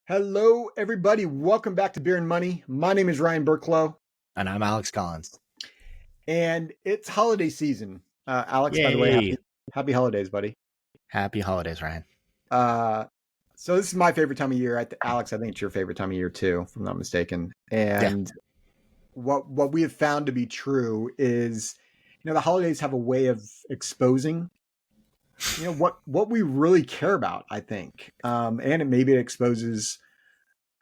Hello, everybody. Welcome back to Beer and Money. My name is Ryan Burklo, And I'm Alex Collins. and it's holiday season. Alex, by the way, Yay. happy holidays, buddy. Happy holidays, Ryan. Uh, so this is my favorite time of year. Alex, I think it's your favorite time of year too, if I'm not mistaken. Yeah. And what we have found to be true is, the holidays have a way of exposing, what we really care about. I think, and maybe it exposes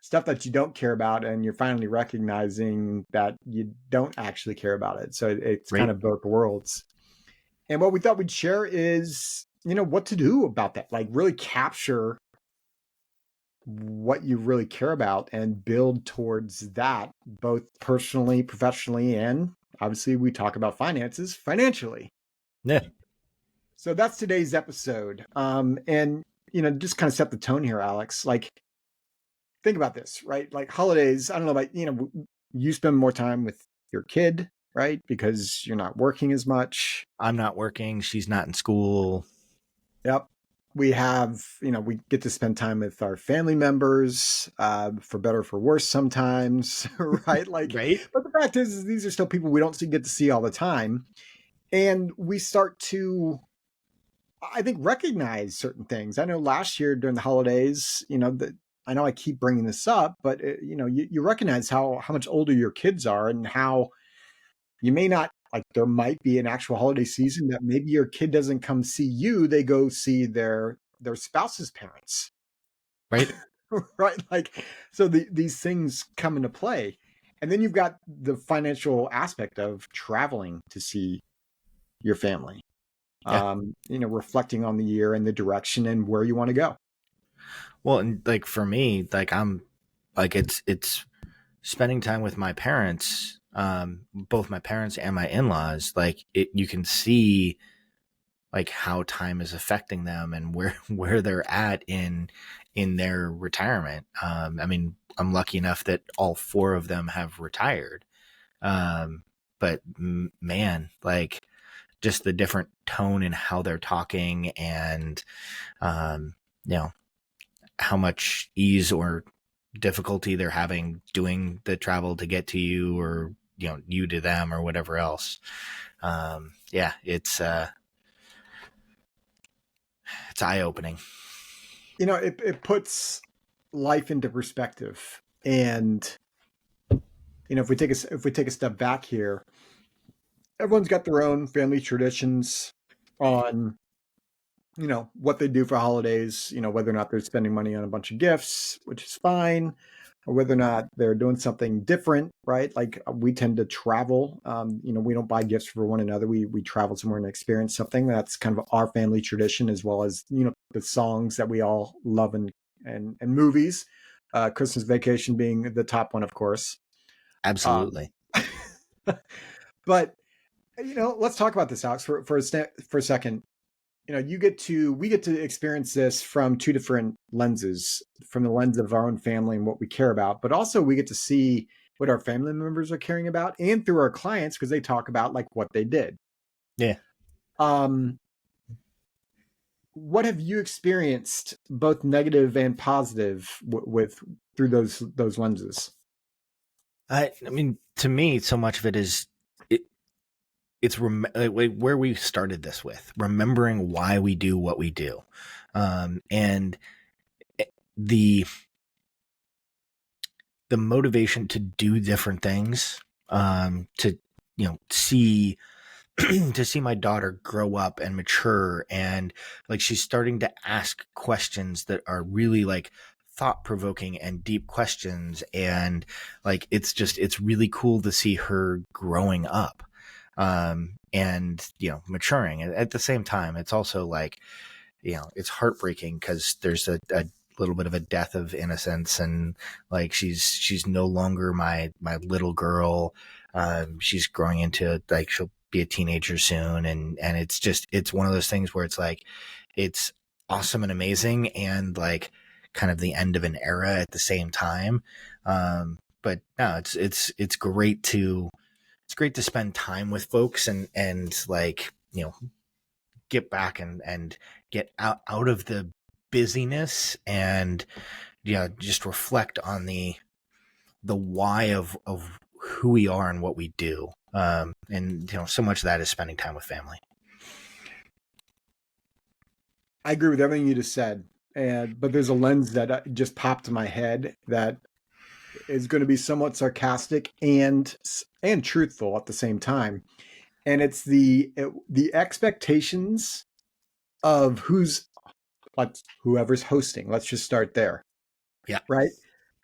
stuff that you don't care about, and you're finally recognizing that you don't actually care about it. So it's kind Right. of both worlds. And what we thought we'd share is, what to do about that. Like really capture what you really care about and build towards that, both personally, professionally, and obviously we talk about finances financially. Yeah. So that's today's episode. And just kind of set the tone here, Alex. Like, think about this, right? Like holidays, I don't know about, you spend more time with your kid, right? Because you're not working as much. I'm not working. She's not in school. Yep. We have, we get to spend time with our family members, for better or for worse sometimes, right? Like, Right. but the fact is these are still people we don't get to see all the time. And we start to, I think, recognize certain things. I know last year during the holidays, I know I keep bringing this up, but you recognize how much older your kids are and how you may not, like, there might be an actual holiday season that maybe your kid doesn't come see you, they go see their spouse's parents. Right. Right? Like, so these things come into play. And then you've got the financial aspect of traveling to see your family. Yeah. Reflecting on the year and the direction and where you want to go. Well, and like for me, like I'm like it's spending time with my parents, both my parents and my in-laws. Like you can see like how time is affecting them and where they're at in their retirement. I mean, I'm lucky enough that all four of them have retired. But man, like just the different tone in how they're talking and, um, you know, how much ease or difficulty they're having doing the travel to get to you or, you to them or whatever else. Yeah, it's eye opening. It puts life into perspective. And if we take a step back here, everyone's got their own family traditions on what they do for holidays, whether or not they're spending money on a bunch of gifts, which is fine, or whether or not they're doing something different, right? Like we tend to travel. We don't buy gifts for one another. We travel somewhere and experience something. That's kind of our family tradition, as well as the songs that we all love and movies. Christmas Vacation being the top one, of course. Absolutely. But let's talk about this, Alex, for a second. We get to experience this from two different lenses, from the lens of our own family and what we care about, but also we get to see what our family members are caring about, and through our clients, because they talk about like what they did. Yeah. What have you experienced, both negative and positive, with through those lenses? I mean, to me, so much of it is it's where we started this with remembering why we do what we do, and the motivation to do different things, to see to see my daughter grow up and mature, and like she's starting to ask questions that are really like thought-provoking and deep questions, and like it's really cool to see her growing up, and maturing. At the same time, it's also like it's heartbreaking because there's a little bit of a death of innocence, and like she's no longer my little girl. She's growing into, like, she'll be a teenager soon, and it's one of those things where it's like it's awesome and amazing, and like kind of the end of an era at the same time. But no, it's great to spend time with folks and like get back and get out of the busyness and just reflect on the why of who we are and what we do. And so much of that is spending time with family. I agree with everything you just said, but there's a lens that just popped in my head that is going to be somewhat sarcastic and truthful at the same time, and it's the expectations of whoever's hosting. Let's just start there, Yeah. right?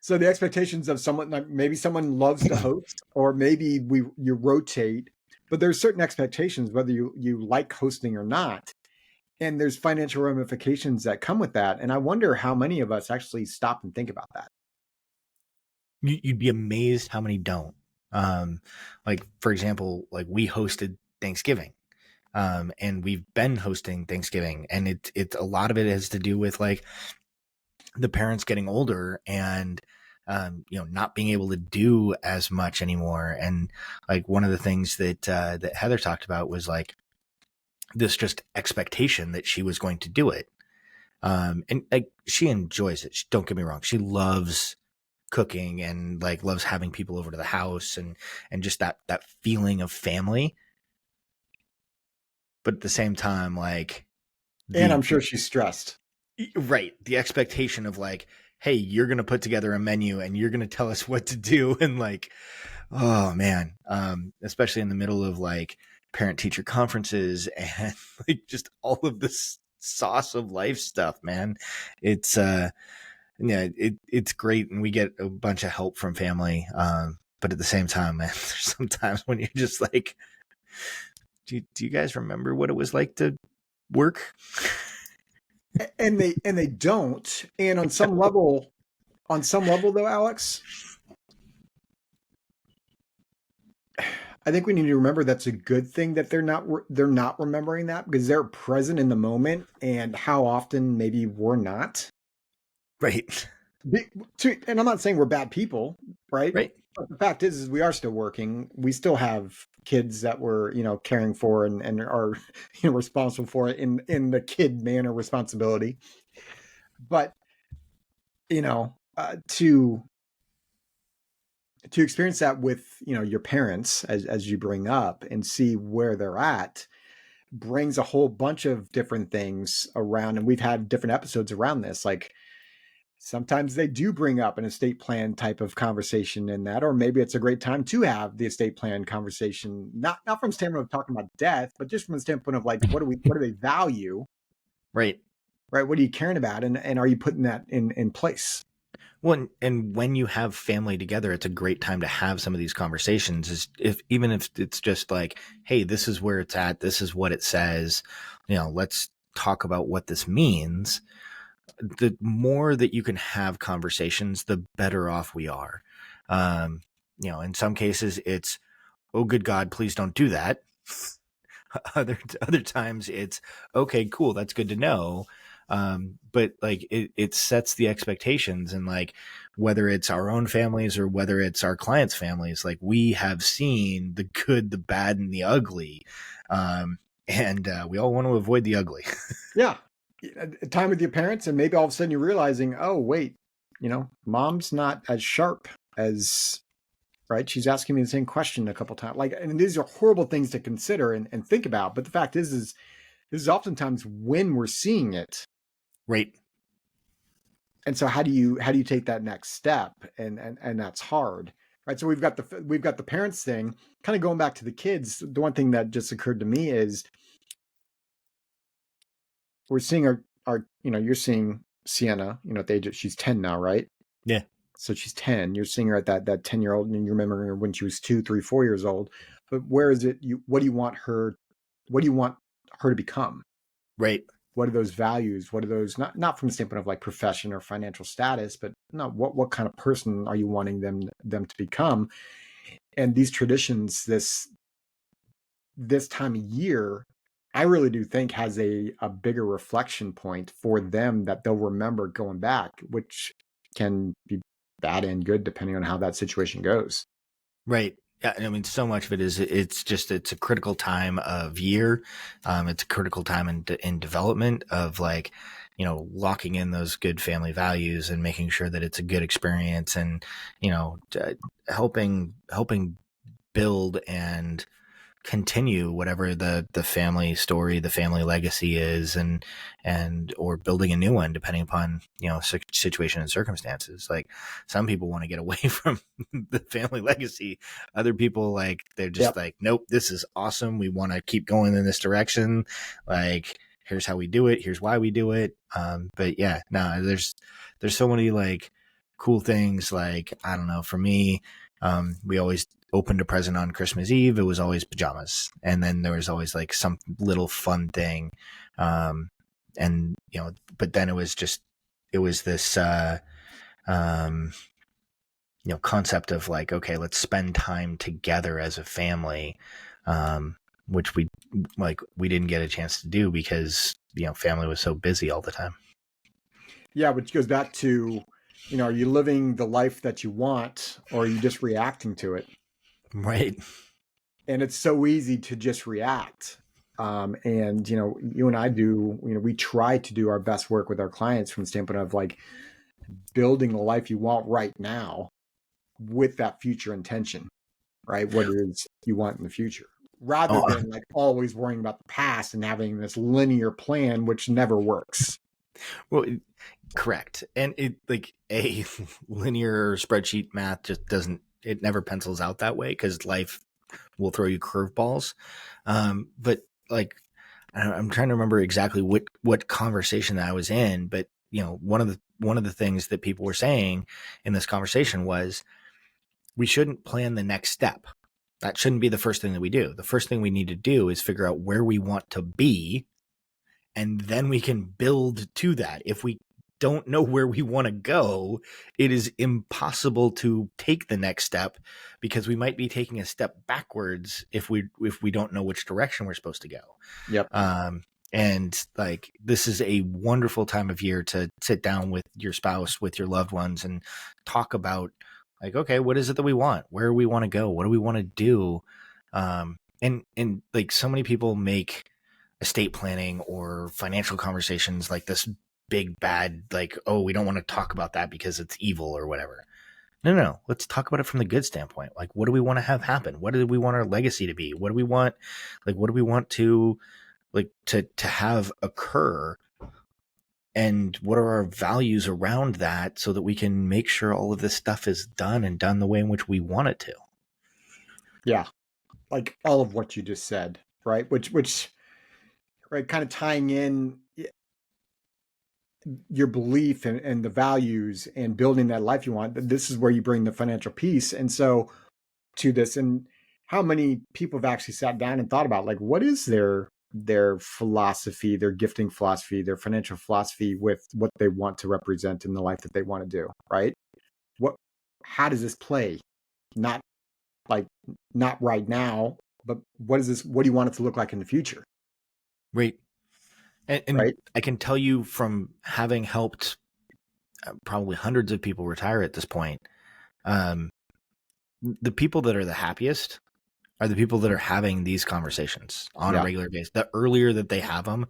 So the expectations of someone, like maybe someone loves to host, or maybe you rotate, but there's certain expectations whether you like hosting or not, and there's financial ramifications that come with that. And I wonder how many of us actually stop and think about that. You'd be amazed how many don't. Like, for example, like we hosted Thanksgiving. And we've been hosting Thanksgiving, and it's a lot of it has to do with like the parents getting older and not being able to do as much anymore. And like one of the things that Heather talked about was like this just expectation that she was going to do it. And like she enjoys it. Don't get me wrong, she loves cooking and like loves having people over to the house and just that feeling of family. But at the same time, like And I'm the sure she's stressed. right, the expectation of like, hey, you're gonna put together a menu and you're gonna tell us what to do, and like, oh man, especially in the middle of like parent teacher conferences and like just all of this sauce of life stuff, man. It's yeah, it's great, and we get a bunch of help from family. But at the same time, man, there's sometimes when you're just like, do you guys remember what it was like to work? And they don't. And on some level though, Alex, I think we need to remember that's a good thing that they're not remembering that, because they're present in the moment, and how often maybe we're not. Right, And I'm not saying we're bad people, right? right, But the fact is we are still working. We still have kids that we're caring for, and are responsible for it in the kid manner responsibility. But to experience that with your parents, as you bring up, and see where they're at, brings a whole bunch of different things around. And we've had different episodes around this. Like sometimes they do bring up an estate plan type of conversation in that, or maybe it's a great time to have the estate plan conversation, not from the standpoint of talking about death, but just from the standpoint of like, what do they value, right. right? What are you caring about, and are you putting that in place? Well, and when you have family together, it's a great time to have some of these conversations. Is if even if it's just like, hey, this is where it's at, this is what it says, let's talk about what this means. The more that you can have conversations, the better off we are. In some cases, it's, oh, good God, please don't do that. Other times it's, okay, cool, that's good to know. But like it sets the expectations, and like whether it's our own families or whether it's our clients' families, like we have seen the good, the bad, and the ugly. And we all want to avoid the ugly. Yeah. Time with your parents, and maybe all of a sudden you're realizing, oh wait, mom's not as sharp as, right? She's asking me the same question a couple times. Like, and these are horrible things to consider and think about. But the fact is this is oftentimes when we're seeing it. Right. And so how do you take that next step? And that's hard. Right. So we've got the parents thing. Kind of going back to the kids, the one thing that just occurred to me is we're seeing our you're seeing Sienna, at the age of, she's 10 now, right? Yeah. So she's 10. You're seeing her at that 10-year-old, and you remember her when she was 2, 3, 4 years old. But where is it? What do you want her? What do you want her to become? Right. What are those values? What are those, not from the standpoint of like profession or financial status, but no, what kind of person are you wanting them to become? And these traditions, this time of year, I really do think has a bigger reflection point for them that they'll remember going back, which can be bad and good depending on how that situation goes. Right. Yeah, I mean, so much of it is it's a critical time of year. It's a critical time in development of like, locking in those good family values and making sure that it's a good experience, and helping build and continue whatever the family story, the family legacy is, and or building a new one depending upon situation and circumstances. Like, some people want to get away from the family legacy. Other people, like, they're just Yep. like, nope, this is awesome, we want to keep going in this direction. Like, here's how we do it, here's why we do it. But yeah, no, there's so many like cool things. Like, I don't know, for me, we always opened a present on Christmas Eve. It was always pajamas, and then there was always like some little fun thing. And but then it was this um, concept of like, okay, let's spend time together as a family, which we didn't get a chance to do because family was so busy all the time. Yeah, which goes back to, are you living the life that you want, or are you just reacting to it? Right. And it's so easy to just react. And you and I do, we try to do our best work with our clients from the standpoint of like building the life you want right now with that future intention, right? What it is you want in the future, rather Oh, than like always worrying about the past and having this linear plan, which never works. well, correct. And it, like, a linear spreadsheet math just doesn't, it never pencils out that way because life will throw you curveballs. But like, I'm trying to remember exactly what conversation that I was in, but one of the things that people were saying in this conversation was, we shouldn't plan the next step. That shouldn't be the first thing that we do. The first thing we need to do is figure out where we want to be, and then we can build to that. If we don't know where we want to go, it is impossible to take the next step, because we might be taking a step backwards if we don't know which direction we're supposed to go. Yep. um, and like, this is a wonderful time of year to sit down with your spouse, with your loved ones, and talk about, like, okay, what is it that we want? Where do we want to go? What do we want to do? And like, so many people make estate planning or financial conversations like this big bad, like, oh, we don't want to talk about that because it's evil or whatever. No, no, no. Let's talk about it from the good standpoint. Like, what do we want to have happen? What do we want our legacy to be? What do we want? Like, what do we want to, like, to have occur? And what are our values around that, so that we can make sure all of this stuff is done, and done the way in which we want it to? Yeah. Like all of what you just said, right? Which, right, kind of tying in your belief and the values and building that life you want. This is where you bring the financial piece. And so to this, and how many people have actually sat down and thought about like, what is their philosophy, their gifting philosophy, their financial philosophy with what they want to represent in the life that they want to do, right? What, how does this play? Not like, not right now, but what is this? What do you want it to look like in the future? Right. And Right. I can tell you, from having helped probably hundreds of people retire at this point, um, the people that are the happiest are the people that are having these conversations on a Yeah. regular basis. The earlier that they have them,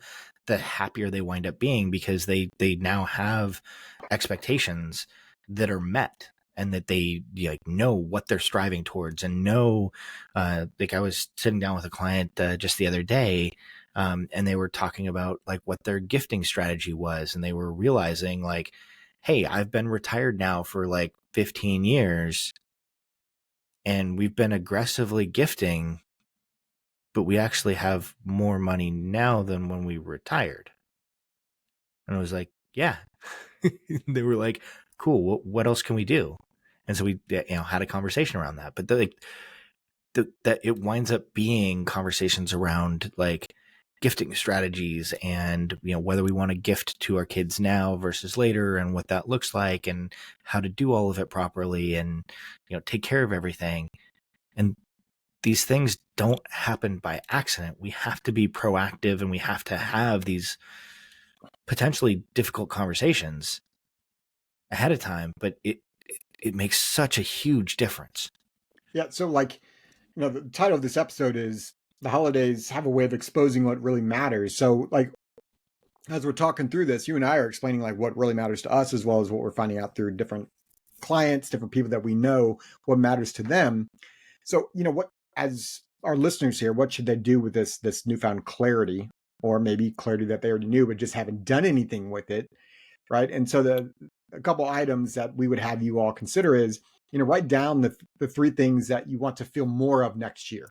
the happier they wind up being, because they now have expectations that are met, and that they, like, know what they're striving towards, and know, like, I was sitting down with a client just the other day, and they were talking about like what their gifting strategy was, and they were realizing, like, hey, I've been retired now for like 15 years, and we've been aggressively gifting, but we actually have more money now than when we retired. And I was like, yeah. They were like, cool, what else can we do? And so we, had a conversation around that. But that it winds up being conversations around like gifting strategies, and whether we want to gift to our kids now versus later, and what that looks like, and how to do all of it properly, and take care of everything. And these things don't happen by accident. We have to be proactive, and we have to have these potentially difficult conversations ahead of time, but it makes such a huge difference. Yeah. So like the title of this episode is "The Holidays Have a Way of Exposing What Really Matters." So, like, as we're talking through this, you and I are explaining like what really matters to us, as well as what we're finding out through different clients, different people that we know, what matters to them. So, what, as our listeners here, what should they do with this newfound clarity, or maybe clarity that they already knew but just haven't done anything with it, right? And so a couple items that we would have you all consider is, write down the three things that you want to feel more of next year,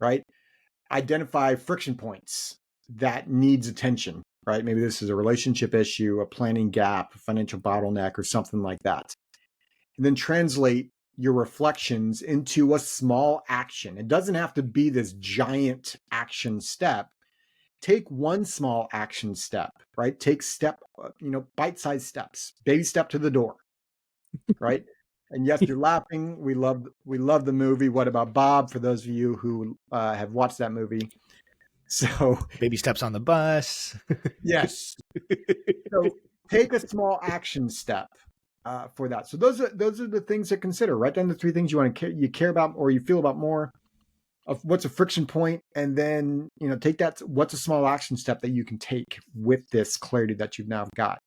right? Identify friction points that needs attention, right? Maybe this is a relationship issue, a planning gap, a financial bottleneck, or something like that. And then translate your reflections into a small action. It doesn't have to be this giant action step. Take one small action step, right? Take bite-sized steps, baby step to the door, right? And yes, you're laughing. We love the movie. What About Bob? For those of you who have watched that movie. So Baby steps on the bus. yes. So take a small action step for that. So those are the things to consider. Write down the three things you care about or you feel about more. Of what's a friction point, and then take that. What's a small action step that you can take with this clarity that you've now got.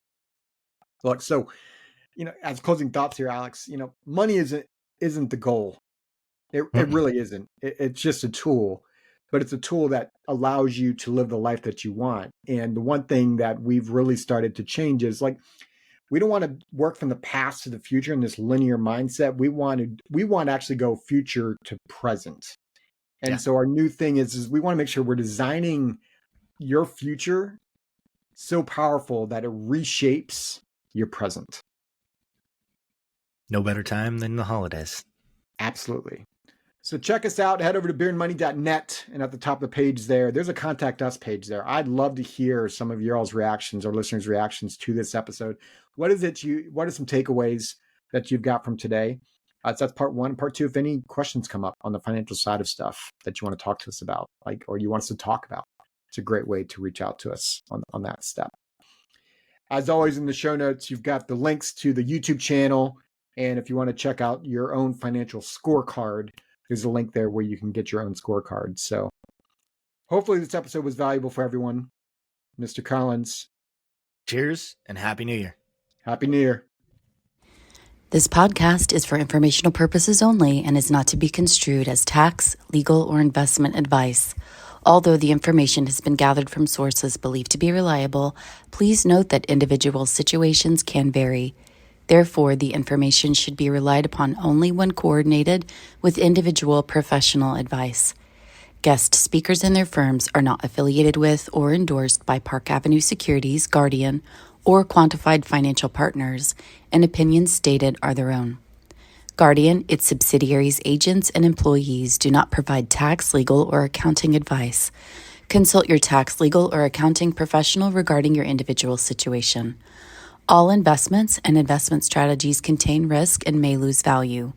Look, so as closing thoughts here, Alex, money isn't the goal. It really isn't. It's just a tool, but it's a tool that allows you to live the life that you want. And the one thing that we've really started to change is like, we don't want to work from the past to the future in this linear mindset. We want to actually go future to present. And so our new thing is we want to make sure we're designing your future so powerful that it reshapes your present. No better time than the holidays. Absolutely. So check us out. Head over to beerandmoney.net, and at the top of the page there's a contact us page there. I'd love to hear some of your all's reactions or listeners' reactions to this episode. What are some takeaways that you've got from today? So that's part one. Part two, if any questions come up on the financial side of stuff that you want to talk to us about, or you want us to talk about, it's a great way to reach out to us on that step. As always, in the show notes, you've got the links to the YouTube channel. And if you want to check out your own financial scorecard, there's a link there where you can get your own scorecard. So hopefully this episode was valuable for everyone. Mr. Collins. Cheers and Happy New Year. Happy New Year. This podcast is for informational purposes only and is not to be construed as tax, legal, or investment advice. Although the information has been gathered from sources believed to be reliable, please note that individual situations can vary. Therefore, the information should be relied upon only when coordinated with individual professional advice. Guest speakers and their firms are not affiliated with or endorsed by Park Avenue Securities, Guardian, or Quantified Financial Partners, and opinions stated are their own. Guardian, its subsidiaries, agents, and employees do not provide tax, legal, or accounting advice. Consult your tax, legal, or accounting professional regarding your individual situation. All investments and investment strategies contain risk and may lose value.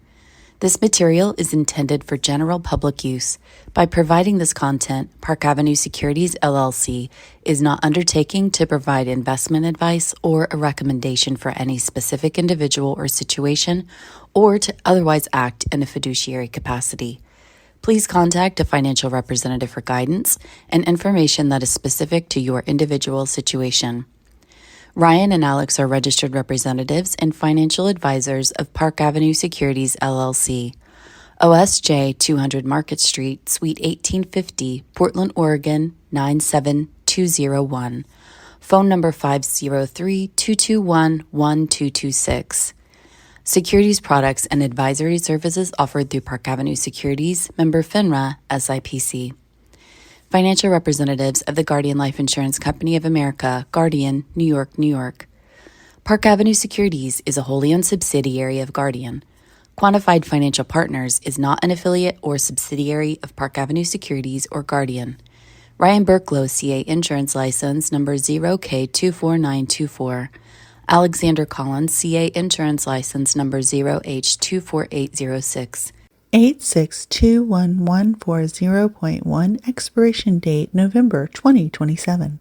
This material is intended for general public use. By providing this content, Park Avenue Securities LLC is not undertaking to provide investment advice or a recommendation for any specific individual or situation, or to otherwise act in a fiduciary capacity. Please contact a financial representative for guidance and information that is specific to your individual situation. Ryan and Alex are registered representatives and financial advisors of Park Avenue Securities, LLC. OSJ 200 Market Street, Suite 1850, Portland, Oregon 97201. Phone number 503-221-1226. Securities products and advisory services offered through Park Avenue Securities, member FINRA, SIPC. Financial representatives of the Guardian Life Insurance Company of America, Guardian, New York, New York. Park Avenue Securities is a wholly owned subsidiary of Guardian. Quantified Financial Partners is not an affiliate or subsidiary of Park Avenue Securities or Guardian. Ryan Burklo, CA Insurance License Number 0K24924. Alexander Collins, CA Insurance License Number 0H24806. 8621140.1 expiration date November 2027.